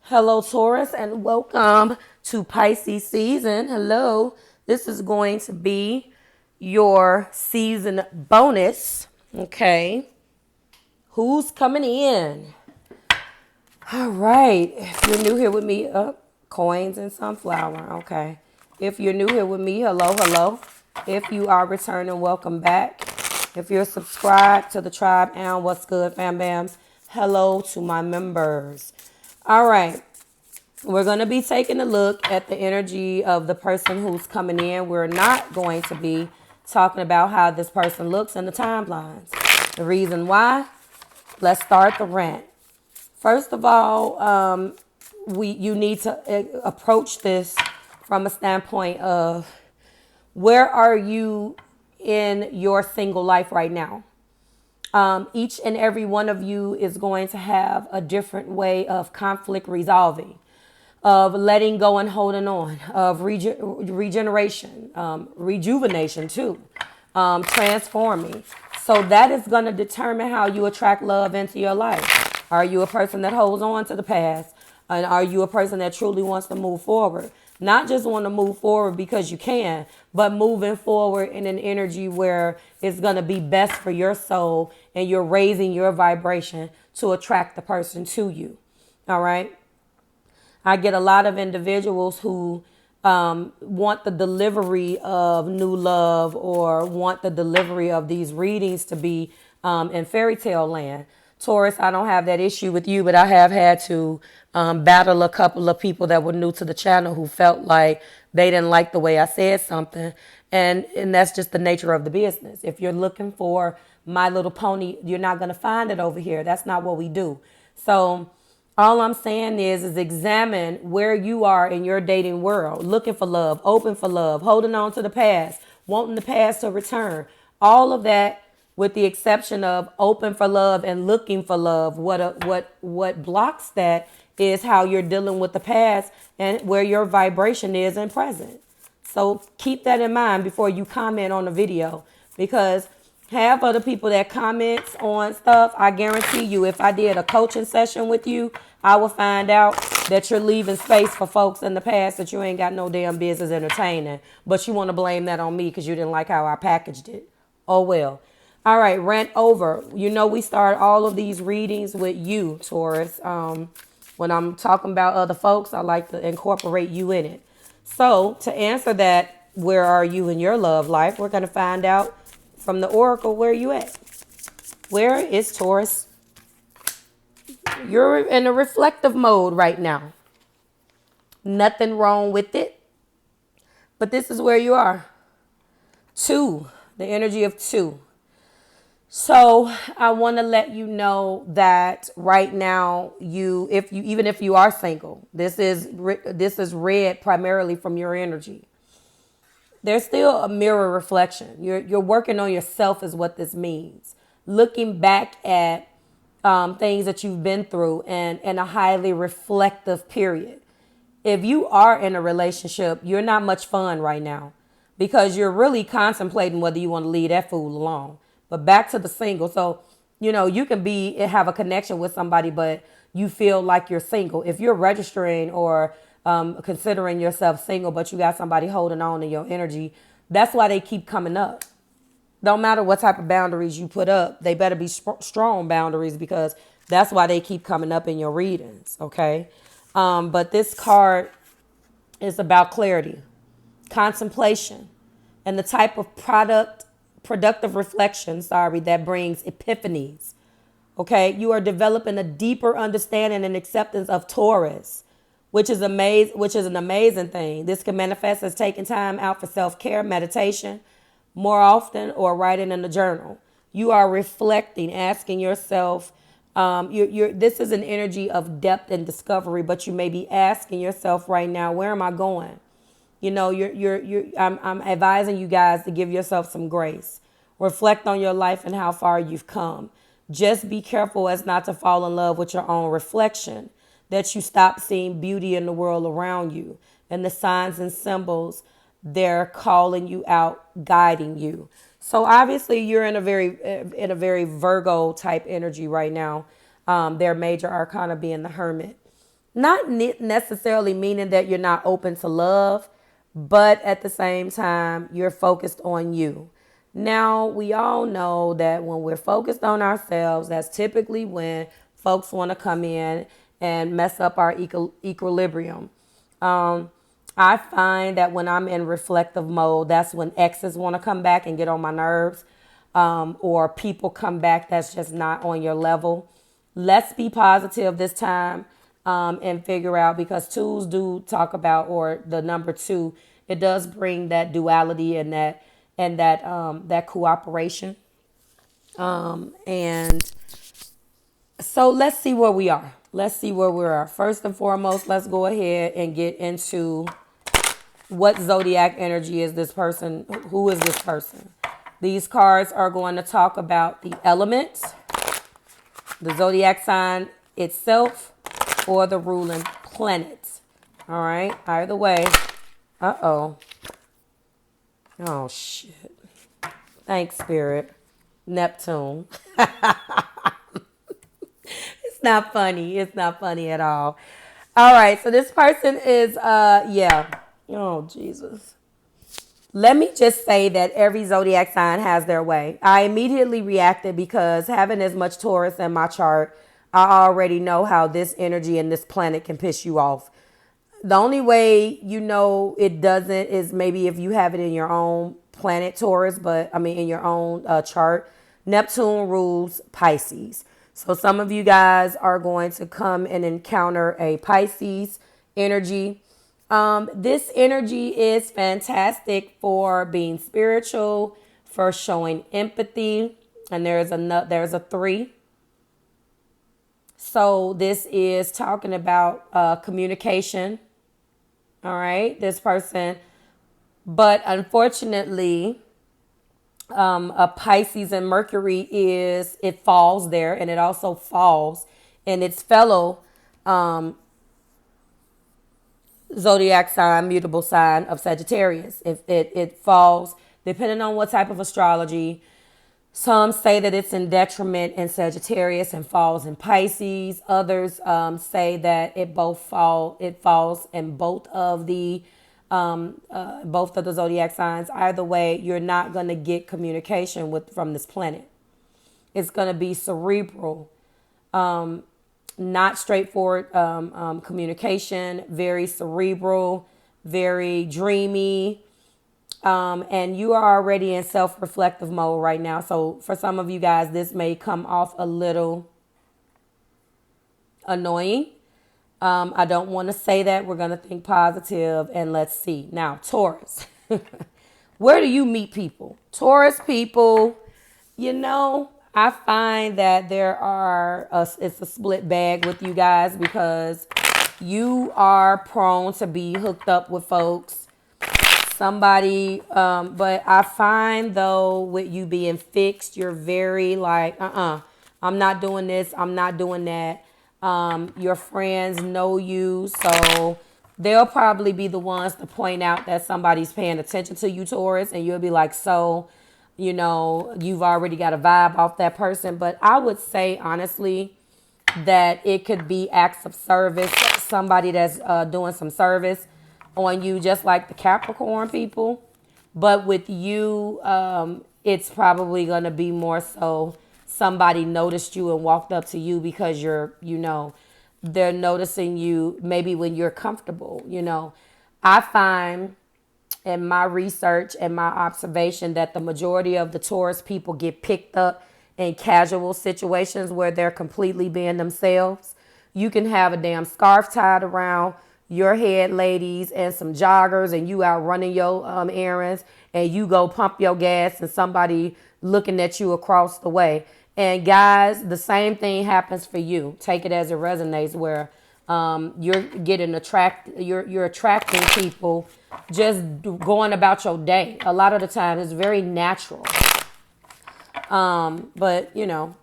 Hello, Taurus, and welcome to Pisces season. Hello, this is going to be your season bonus. Okay, who's coming in? All right, if you're new here with me, coins and sunflower. Okay, if you're new here with me, hello, hello. If you are returning, welcome back. If you're subscribed to the tribe, and what's good, fam bams? Hello to my members. All right. We're going to be taking a look at the energy of the person who's coming in. We're not going to be talking about how this person looks in the timelines. The reason why? Let's start the rant. First of all, you need to approach this from a standpoint of where are you in your single life right now? Each and every one of you is going to have a different way of conflict resolving, of letting go and holding on, of regeneration, rejuvenation too, transforming. So that is going to determine how you attract love into your life. Are you a person that holds on to the past? And are you a person that truly wants to move forward? Not just want to move forward because you can, but moving forward in an energy where it's going to be best for your soul and you're raising your vibration to attract the person to you. All right. I get a lot of individuals who want the delivery of new love or want the delivery of these readings to be in fairy tale land. Taurus, I don't have that issue with you, but I have had to battle a couple of people that were new to the channel who felt like they didn't like the way I said something. And that's just the nature of the business. If you're looking for My Little Pony, you're not going to find it over here. That's not what we do. So all I'm saying is examine where you are in your dating world, looking for love, open for love, holding on to the past, wanting the past to return. All of that, with the exception of open for love and looking for love. What blocks that is how you're dealing with the past and where your vibration is in present. So keep that in mind before you comment on the video, because half of the people that comments on stuff, I guarantee you, if I did a coaching session with you, I will find out that you're leaving space for folks in the past that you ain't got no damn business entertaining. But you want to blame that on me because you didn't like how I packaged it. Oh, well. All right, rant over. You know, we start all of these readings with you, Taurus. When I'm talking about other folks, I like to incorporate you in it. So to answer that, where are you in your love life? We're going to find out from the oracle where you at. Where is Taurus? You're in a reflective mode right now. Nothing wrong with it. But this is where you are. 2, the energy of 2. So I want to let you know that right now, even if you are single, this is read primarily from your energy. There's still a mirror reflection. You're working on yourself is what this means. Looking back at things that you've been through and in a highly reflective period. If you are in a relationship, you're not much fun right now because you're really contemplating whether you want to leave that fool alone. But back to the single. So, you know, you can have a connection with somebody, but you feel like you're single. If you're registering or considering yourself single, but you got somebody holding on to your energy, that's why they keep coming up. Don't matter what type of boundaries you put up, they better be strong boundaries because that's why they keep coming up in your readings, okay? But this card is about clarity, contemplation, and the type of productive reflection, that brings epiphanies. Okay, you are developing a deeper understanding and acceptance of Taurus, which is an amazing thing. This can manifest as taking time out for self-care, meditation, more often, or writing in a journal. You are reflecting, asking yourself. This is an energy of depth and discovery, but you may be asking yourself right now, where am I going? You know, I'm advising you guys to give yourself some grace. Reflect on your life and how far you've come. Just be careful as not to fall in love with your own reflection, that you stop seeing beauty in the world around you and the signs and symbols, they're calling you out, guiding you. So obviously you're in a very Virgo type energy right now. Their major arcana being the Hermit. Not necessarily meaning that you're not open to love, but at the same time, you're focused on you. Now, we all know that when we're focused on ourselves, that's typically when folks want to come in and mess up our equilibrium. I find that when I'm in reflective mode, that's when exes want to come back and get on my nerves, or people come back that's just not on your level. Let's be positive this time, and figure out, because twos do talk about, or the number two, it does bring that duality and that cooperation. And so let's see where we are. Let's see where we are. First and foremost, let's go ahead and get into what zodiac energy is this person? Who is this person? These cards are going to talk about the elements, the zodiac sign itself, or the ruling planet. All right. Either way. Uh-oh. Oh, shit. Thanks, Spirit. Neptune. It's not funny. It's not funny at all. All right. So this person is, yeah. Oh, Jesus. Let me just say that every zodiac sign has their way. I immediately reacted because having as much Taurus in my chart, I already know how this energy and this planet can piss you off. The only way you know it doesn't is maybe if you have it in your own planet Taurus, but I mean in your own chart. Neptune rules Pisces. So some of you guys are going to come and encounter a Pisces energy. This energy is fantastic for being spiritual, for showing empathy, and there's a 3. So this is talking about communication. All right, this person, but unfortunately, a Pisces and Mercury it falls there, and it also falls in its fellow zodiac sign, mutable sign of Sagittarius. If it falls, depending on what type of astrology, some say that it's in detriment in Sagittarius and falls in Pisces. Others say that it falls in both of the zodiac signs. Either way, you're not going to get communication from this planet. It's going to be cerebral, not straightforward communication, very cerebral, very dreamy. And you are already in self-reflective mode right now. So for some of you guys, this may come off a little annoying. I don't want to say that. We're going to think positive, and let's see. Now, Taurus. Where do you meet people? Taurus people, I find that it's a split bag with you guys, because you are prone to be hooked up with folks. Somebody, but I find though with you being fixed, you're very like, I'm not doing this, I'm not doing that. Your friends know you, so they'll probably be the ones to point out that somebody's paying attention to you, Taurus, and you'll be like, so, you've already got a vibe off that person. But I would say honestly that it could be acts of service, somebody that's doing some service on you, just like the Capricorn people. But with you, it's probably going to be more so somebody noticed you and walked up to you because they're noticing you maybe when you're comfortable. I find in my research and my observation that the majority of the Taurus people get picked up in casual situations where they're completely being themselves. You can have a damn scarf tied around your head, ladies, and some joggers, and you out running your errands, and you go pump your gas, and somebody looking at you across the way. And guys, the same thing happens for you. Take it as it resonates, where you're attracting people just going about your day. A lot of the time, it's very natural. But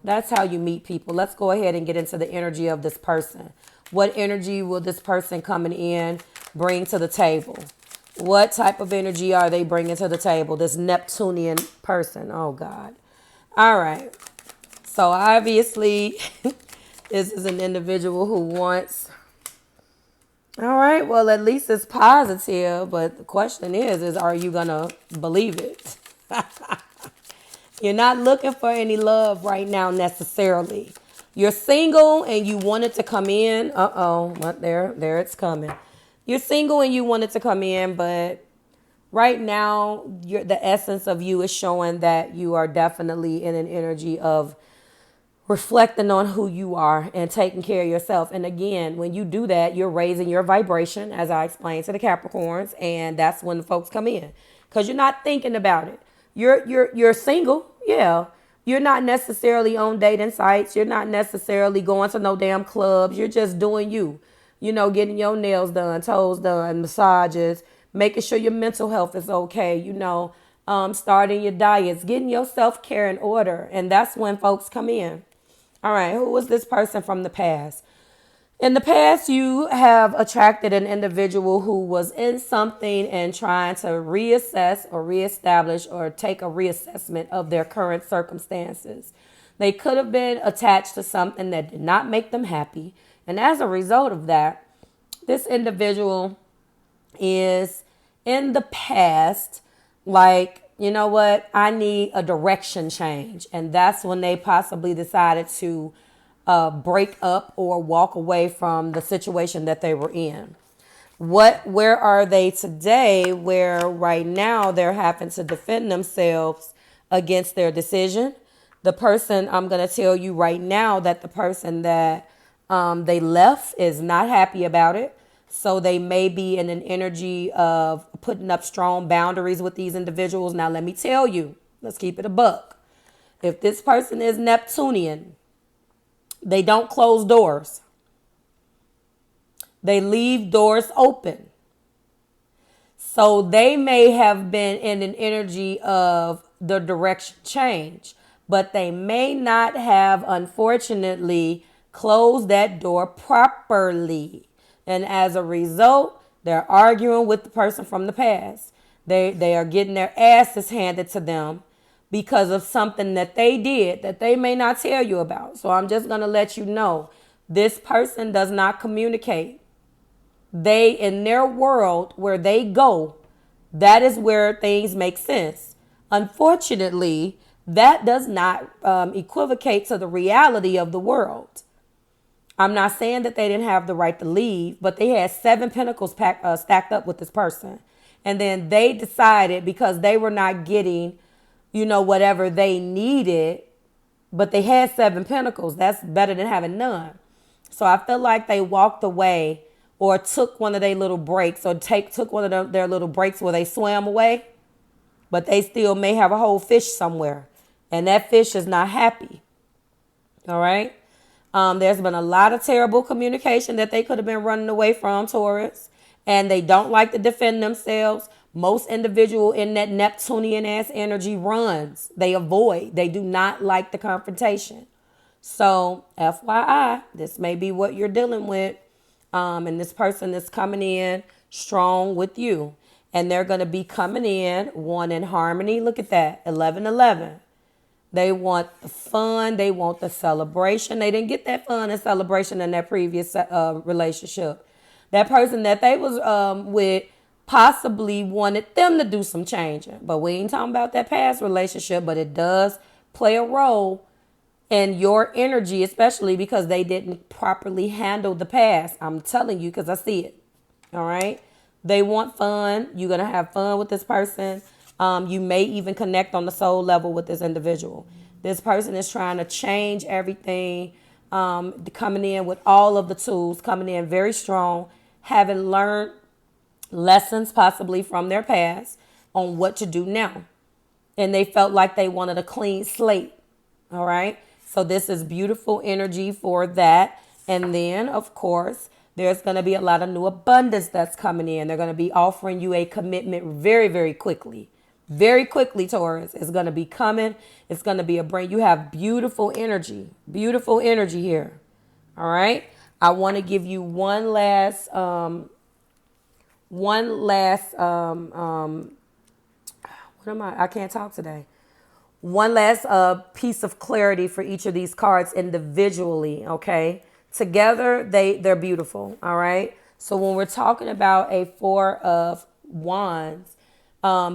that's how you meet people. Let's go ahead and get into the energy of this person. What energy will this person coming in bring to the table? What type of energy are they bringing to the table? This Neptunian person. Oh, God. All right. So obviously, this is an individual who wants All right. Well, at least it's positive. But the question is are you going to believe it? You're not looking for any love right now necessarily. You're single and you want it to come in. Well, there it's coming. You're single and you want it to come in, but right now, the essence of you is showing that you are definitely in an energy of reflecting on who you are and taking care of yourself. And again, when you do that, you're raising your vibration, as I explained to the Capricorns, and that's when the folks come in because you're not thinking about it. You're single, yeah. You're not necessarily on dating sites. You're not necessarily going to no damn clubs. You're just doing you. You know, getting your nails done, toes done, massages, making sure your mental health is okay. You know, starting your diets, getting your self care in order, and that's when folks come in. All right, who was this person from the past? In the past, you have attracted an individual who was in something and trying to reassess or reestablish or take a reassessment of their current circumstances. They could have been attached to something that did not make them happy. And as a result of that, this individual is in the past like, you know what, I need a direction change. And that's when they possibly decided to break up or walk away from the situation that they were in. Where are they today? Where right now they're having to defend themselves against their decision. The person, I'm going to tell you right now that the person that they left is not happy about it. So they may be in an energy of putting up strong boundaries with these individuals. Now, let me tell you, let's keep it a buck. If this person is Neptunian, they don't close doors. They leave doors open. So they may have been in an energy of the direction change, but they may not have, unfortunately, closed that door properly. And as a result, they're arguing with the person from the past. They are getting their asses handed to them because of something that they did that they may not tell you about. So I'm just going to let you know, this person does not communicate. They, in their world where they go, that is where things make sense. Unfortunately, that does not equivocate to the reality of the world. I'm not saying that they didn't have the right to leave, but they had 7 pentacles stacked up with this person. And then they decided, because they were not getting, whatever they needed, but they had 7 pentacles. That's better than having none. So I feel like they walked away or took one of their little breaks or took one of their little breaks where they swam away, but they still may have a whole fish somewhere. And that fish is not happy. All right. There's been a lot of terrible communication that they could have been running away from, Taurus, and they don't like to defend themselves. Most individual in that Neptunian ass energy runs. They avoid. They do not like the confrontation. So FYI, this may be what you're dealing with. And this person is coming in strong with you. And they're going to be coming in one in harmony. Look at that. 11-11. They want the fun. They want the celebration. They didn't get that fun and celebration in their previous relationship. That person that they was with possibly wanted them to do some changing. But we ain't talking about that past relationship. But it does play a role in your energy, especially because they didn't properly handle the past. I'm telling you because I see it. All right. They want fun. You're going to have fun with this person. You may even connect on the soul level with this individual. This person is trying to change everything, coming in with all of the tools, coming in very strong, having learned lessons possibly from their past on what to do now. And they felt like they wanted a clean slate. All right. So this is beautiful energy for that. And then, of course, there's going to be a lot of new abundance that's coming in. They're going to be offering you a commitment very, very quickly. Very quickly, Taurus. It's going to be coming. It's going to be a brain. You have beautiful energy here. All right. I want to give you one last, what am I can't talk today. One last piece of clarity for each of these cards individually. Okay. Together, they're beautiful. All right. So when we're talking about a Four of Wands,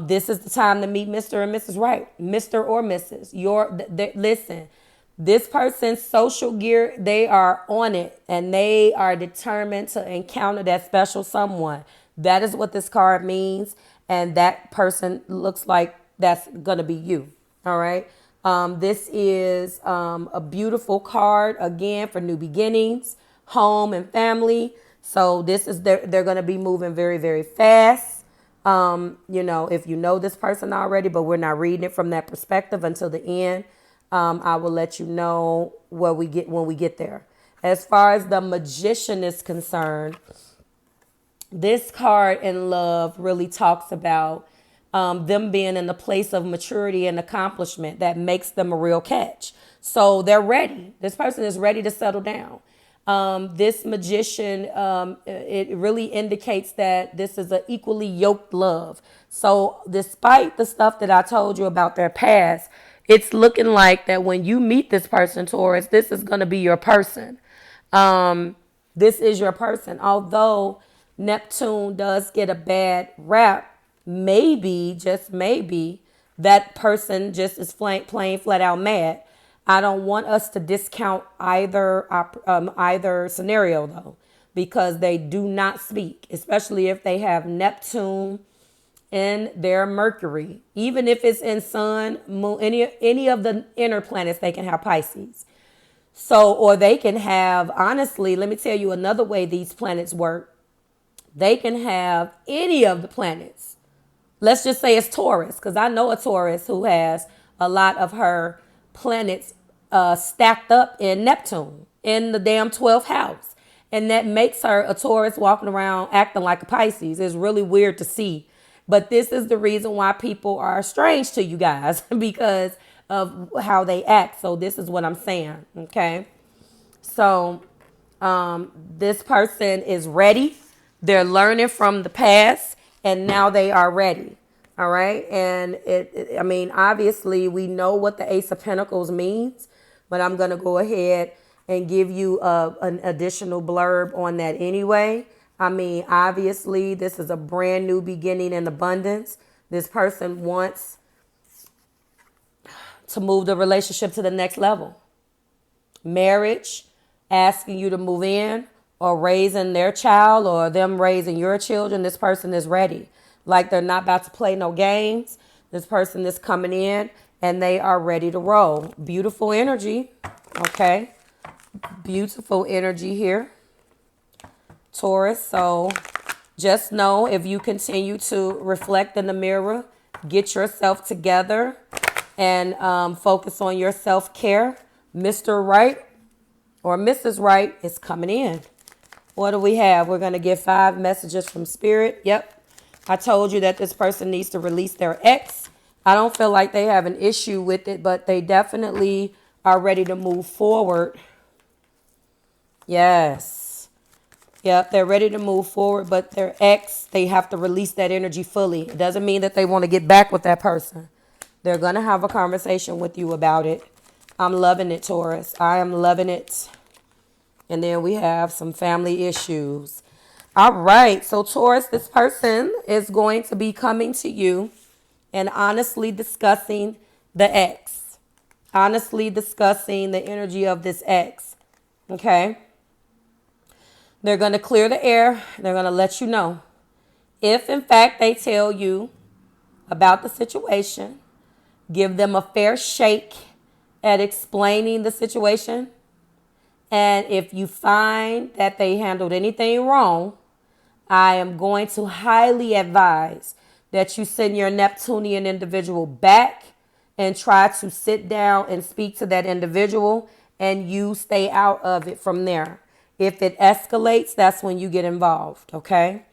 this is the time to meet Mr. and Mrs. Right, Mr. or Mrs. Listen, this person's social gear, they are on it and they are determined to encounter that special someone. That is what this card means. And that person looks like that's going to be you. All right. This is a beautiful card, again, for new beginnings, home and family. So this is they're going to be moving very, very fast. If you know this person already, but we're not reading it from that perspective until the end, I will let you know when we get there. As far as the Magician is concerned, this card in love really talks about them being in a place of maturity and accomplishment that makes them a real catch. So they're ready. This person is ready to settle down. This Magician, it really indicates that this is an equally yoked love. So despite the stuff that I told you about their past, it's looking like that when you meet this person, Taurus, this is going to be your person. This is your person. Although Neptune does get a bad rap, maybe, just maybe, that person just is plain flat out mad. I don't want us to discount either scenario, though, because they do not speak, especially if they have Neptune in their Mercury. Even if it's in Sun, Moon, any of the inner planets, they can have Pisces. So, or they can have, honestly, let me tell you another way these planets work. They can have any of the planets. Let's just say it's Taurus, because I know a Taurus who has a lot of her planets stacked up in Neptune in the damn 12th house. And that makes her a Taurus walking around acting like a Pisces. It's really weird to see. But this is the reason why people are strange to you guys, because of how they act. So this is what I'm saying. Okay. So this person is ready. They're learning from the past and now they are ready. All right. And obviously we know what the Ace of Pentacles means, but I'm going to go ahead and give you an additional blurb on that anyway. Obviously, this is a brand new beginning in abundance. This person wants to move the relationship to the next level. Marriage, asking you to move in, or raising their child, or them raising your children. This person is ready. Like they're not about to play no games. This person is coming in and they are ready to roll. Beautiful energy. Okay. Beautiful energy here, Taurus. So just know, if you continue to reflect in the mirror, get yourself together and focus on your self-care, Mr. Right or Mrs. Right is coming in. What do we have? We're going to get 5 messages from Spirit. Yep. I told you that this person needs to release their ex. I don't feel like they have an issue with it, but they definitely are ready to move forward. Yes. Yep, they're ready to move forward, but their ex, they have to release that energy fully. It doesn't mean that they want to get back with that person. They're going to have a conversation with you about it. I'm loving it, Taurus. I am loving it. And then we have some family issues. All right. So, Taurus, this person is going to be coming to you and honestly discussing the ex. Honestly discussing the energy of this ex. Okay. They're going to clear the air. They're going to let you know. If, in fact, they tell you about the situation, give them a fair shake at explaining the situation. And if you find that they handled anything wrong, I am going to highly advise that you send your Neptunian individual back and try to sit down and speak to that individual, and you stay out of it from there. If it escalates, that's when you get involved, okay?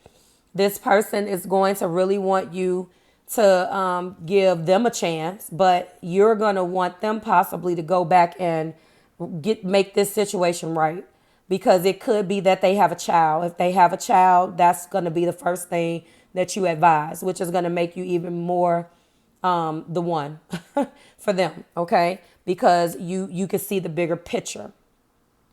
This person is going to really want you to give them a chance, but you're going to want them possibly to go back and make this situation right, because it could be that they have a child. If they have a child, that's going to be the first thing that you advise, which is going to make you even more the one for them, okay? Because you can see the bigger picture,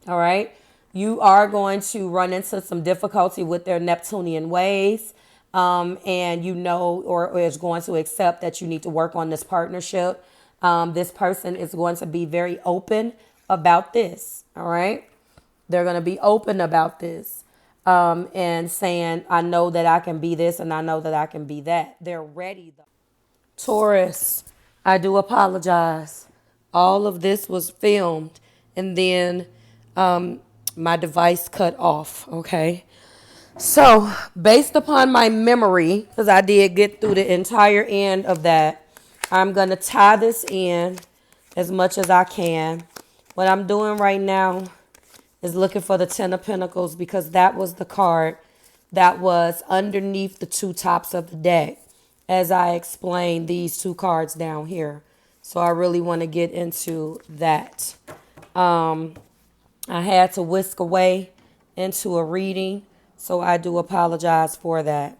all right? You are going to run into some difficulty with their Neptunian ways. And you know, or is going to accept that you need to work on this partnership. This person is going to be very open about this. All right. They're going to be open about this. And saying, I know that I can be this and I know that I can be that. They're ready though. Taurus, I do apologize. All of this was filmed and then my device cut off. Okay. So, based upon my memory, because I did get through the entire end of that, I'm going to tie this in as much as I can. What I'm doing right now is looking for the Ten of Pentacles because that was the card that was underneath the two tops of the deck as I explained these two cards down here. So I really want to get into that. I had to whisk away into a reading, so I do apologize for that.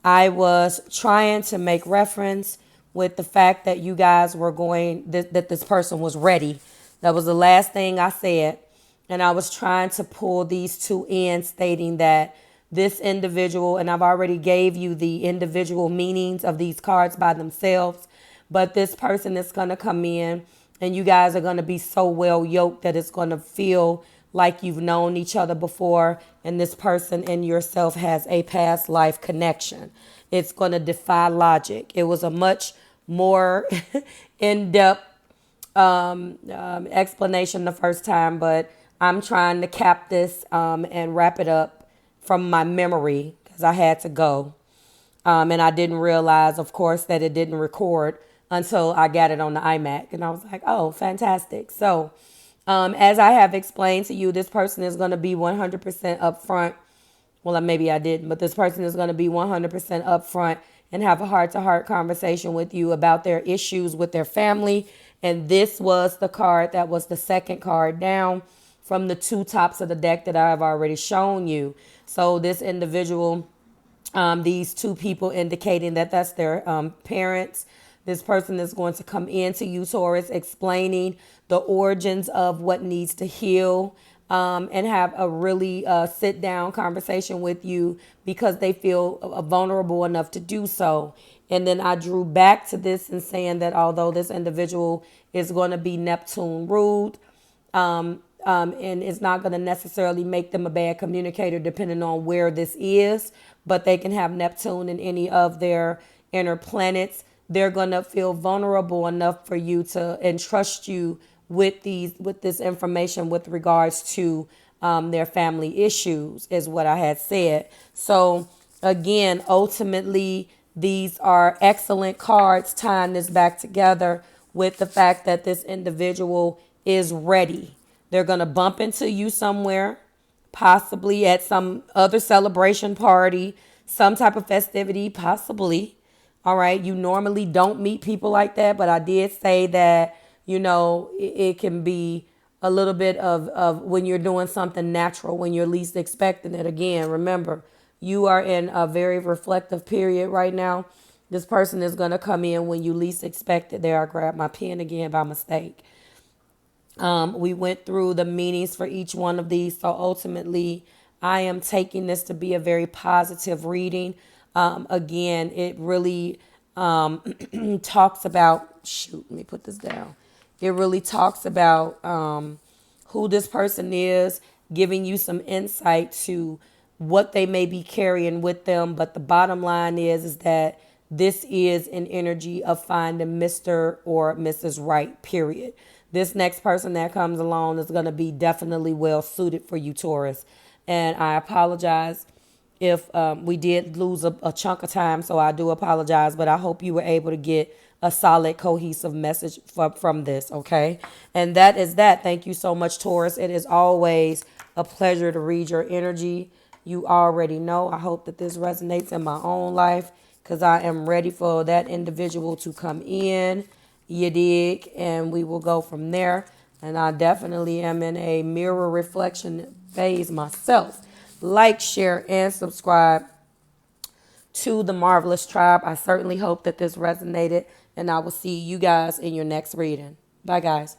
I was trying to make reference with the fact that you guys were that this person was ready. That was the last thing I said. And I was trying to pull these two in, stating that this individual, and I've already gave you the individual meanings of these cards by themselves, but this person is going to come in and you guys are going to be so well yoked that it's going to feel like you've known each other before, and this person and yourself has a past life connection. It's going to defy logic. It was a much more in-depth explanation the first time, but I'm trying to cap this and wrap it up from my memory because I had to go. And I didn't realize, of course, that it didn't record until I got it on the iMac. And I was like, oh, fantastic. So as I have explained to you, this person is going to be 100% upfront. Well, maybe I didn't, but this person is going to be 100% upfront and have a heart-to-heart conversation with you about their issues with their family. And this was the card that was the second card down from the two tops of the deck that I have already shown you. So this individual, these two people indicating that that's their parents. This person is going to come into you, Taurus, explaining the origins of what needs to heal and have a really sit-down conversation with you because they feel vulnerable enough to do so. And then I drew back to this and saying that although this individual is going to be Neptune ruled, and it's not going to necessarily make them a bad communicator depending on where this is, but they can have Neptune in any of their inner planets. They're going to feel vulnerable enough for you to entrust you with this information with regards to their family issues, is what I had said. So again, ultimately, these are excellent cards tying this back together with the fact that this individual is ready. They're going to bump into you somewhere, possibly at some other celebration party, some type of festivity, possibly. All right. You normally don't meet people like that, but I did say that, you know, it can be a little bit of when you're doing something natural, when you're least expecting it. Again, remember, you are in a very reflective period right now. This person is going to come in when you least expect it. There, I grabbed my pen again by mistake. We went through the meanings for each one of these. So ultimately, I am taking this to be a very positive reading. Again, it really talks about, let me put this down. It really talks about who this person is, giving you some insight to what they may be carrying with them. But the bottom line is that this is an energy of finding Mr. or Mrs. Right, period. This next person that comes along is going to be definitely well suited for you, Taurus. And I apologize if we did lose a chunk of time, so I do apologize. But I hope you were able to get a solid, cohesive message from this, okay? And that is that. Thank you so much, Taurus. It is always a pleasure to read your energy. You already know. I hope that this resonates in my own life because I am ready for that individual to come in. You dig? And we will go from there. And I definitely am in a mirror reflection phase myself. Like, share, and subscribe to the Marvelous Tribe. I certainly hope that this resonated. And I will see you guys in your next reading. Bye, guys.